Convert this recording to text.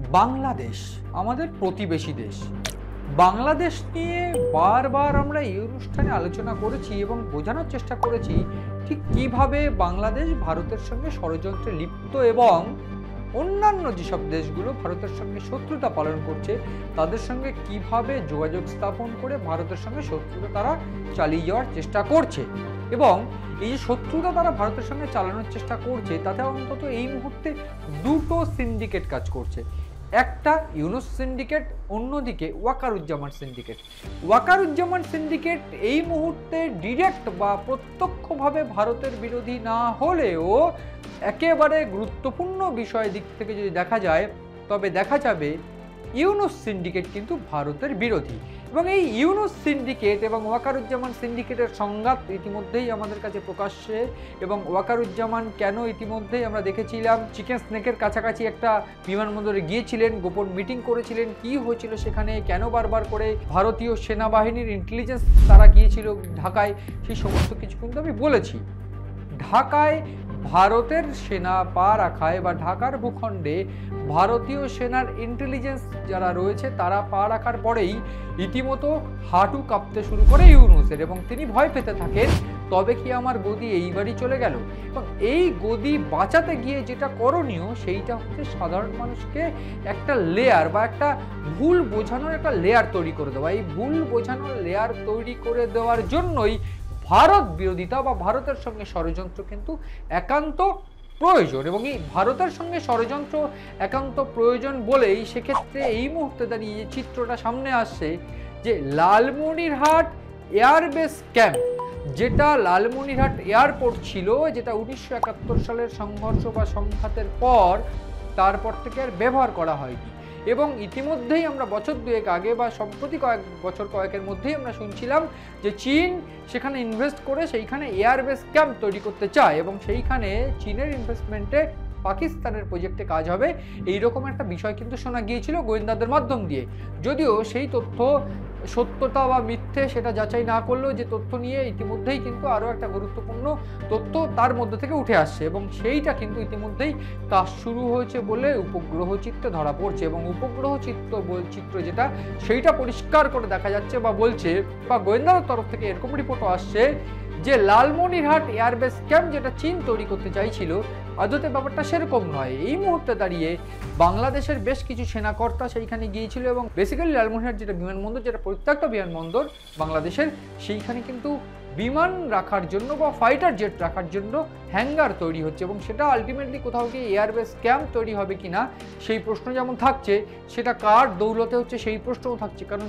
বাংলাদেশ আমাদের প্রতিবেশী দেশ। বাংলাদেশ নিয়ে বারবার আমরা এই অনুষ্ঠানে আলোচনা করেছি এবং বোঝানোর চেষ্টা করেছি ঠিক কিভাবে বাংলাদেশ ভারতের সঙ্গে ষড়যন্ত্রে লিপ্ত এবং অন্যান্য যেসব দেশগুলো ভারতের সঙ্গে শত্রুতা পালন করছে তাদের সঙ্গে কিভাবে যোগাযোগ স্থাপন করে ভারতের সঙ্গে শত্রুতা তারা চালিয়ে যাওয়ার চেষ্টা করছে। এবং এই যে শত্রুতা তারা ভারতের সঙ্গে চালানোর চেষ্টা করছে তাতে অন্তত এই মুহূর্তে দুটো সিন্ডিকেট কাজ করছে। একটা ইউনুস সিন্ডিকেট, অন্যদিকে ওয়াকারুজ্জামান সিন্ডিকেট। ওয়াকারুজ্জামান সিন্ডিকেট এই মুহূর্তে ডিরেক্ট বা প্রত্যক্ষভাবে ভারতের বিরোধী না হলেও একেবারে গুরুত্বপূর্ণ বিষয় দিক থেকে যদি দেখা যায় তবে দেখা যাবে ইউনুস সিন্ডিকেট কিন্তু ভারতের বিরোধী। এবং এই ইউনুস সিন্ডিকেট এবং ওয়াকারুজ্জামান সিন্ডিকেটের সংঘাত ইতিমধ্যেই আমাদের কাছে প্রকাশ্যে। এবং ওয়াকারুজ্জামান কেন ইতিমধ্যেই আমরা দেখেছিলাম চিকেন স্নেকের কাছাকাছি একটা বিমানবন্দরে গিয়েছিলেন, গোপন মিটিং করেছিলেন, কি হয়েছিল সেখানে, কেন বারবার করে ভারতীয় সেনাবাহিনীর ইন্টেলিজেন্স তারা গিয়েছিল ঢাকায়, সেই সমস্ত কিছু কিন্তু আমি বলেছি। ঢাকায় ভারতের সেনা পা রাখায় বা ঢাকার ভূখণ্ডে ভারতীয় সেনার ইন্টেলিজেন্স যারা রয়েছে তারা পা রাখার পরেই রীতিমতো হাঁটু কাঁপতে শুরু করে ইউনুসের এবং তিনি ভয় পেতে থাকেন তবে কি আমার গদি এইবারই চলে গেল। এবং এই গদি বাঁচাতে গিয়ে যেটা করণীয় সেইটা হচ্ছে সাধারণ মানুষকে একটা লেয়ার বা একটা ভুল বোঝানোর একটা লেয়ার তৈরি করে দেওয়া। এই ভুল বোঝানোর লেয়ার তৈরি করে দেওয়ার জন্যই ভারত বিরোধিতা বা ভারতের সঙ্গে ষড়যন্ত্র কিন্তু একান্ত প্রয়োজন। এবং এই ভারতের সঙ্গে ষড়যন্ত্র একান্ত প্রয়োজন বলেই সেক্ষেত্রে এই মুহূর্তে দাঁড়িয়ে যে চিত্রটা সামনে আসছে যে লালমনিরহাট এয়ারবেস ক্যাম্প, যেটা লালমনিরহাট এয়ারপোর্ট ছিল, যেটা 1971 সালের সংঘর্ষ বা সংঘাতের পর তারপর থেকে আর ব্যবহার করা হয়নি। এবং ইতিমধ্যেই আমরা বছর দুয়েক আগে বা সম্প্রতি কয়েকের মধ্যেই আমরা শুনছিলাম যে চীন সেখানে ইনভেস্ট করে সেইখানে এয়ারবেস ক্যাম্প তৈরি করতে চায় এবং সেইখানে চীনের ইনভেস্টমেন্টে পাকিস্তানের প্রজেক্টে কাজ হবে, এইরকম একটা বিষয় কিন্তু শোনা গিয়েছিল গোয়েন্দাদের মাধ্যম দিয়ে। যদিও সেই তথ্য সত্যতা বা মিথ্যে সেটা যাচাই না করলেও যে তথ্য নিয়ে ইতিমধ্যেই কিন্তু আরও একটা গুরুত্বপূর্ণ তথ্য তার মধ্যে থেকে উঠে আসছে এবং সেইটা কিন্তু ইতিমধ্যেই কাজ শুরু হয়েছে বলে উপগ্রহ চিত্রে ধরা পড়ছে। এবং উপগ্রহ চিত্র যেটা সেইটা পরিষ্কার করে দেখা যাচ্ছে বা বলছে বা গোয়েন্দার তরফ থেকে এরকম রিপোর্টও আসছে যে লালমনিরহাট এয়ারবেস ক্যাম্প যেটা চীন তৈরি করতে চাইছিল আদতে ব্যাপারটা সেরকম নয়। এই মুহূর্তে দাঁড়িয়ে বাংলাদেশের বেশ কিছু সেনাকর্তা সেইখানে গিয়েছিল এবং বেসিক্যালি লালমনিরহাট যেটা বিমানবন্দর, যেটা পরিত্যক্ত বিমানবন্দর বাংলাদেশের, সেইখানে কিন্তু বিমান রাখার জন্য বা ফাইটার জেট রাখার জন্য হ্যাঙ্গার তৈরি হচ্ছে এবং সেটা আলটিমেটলি কোথাও গিয়ে এয়ারবেস ক্যাম্প তৈরি হবে কিনা সেই প্রশ্ন যেমন থাকছে, সেটা কার দৌলতে হচ্ছে সেই প্রশ্নও থাকছে। কারণ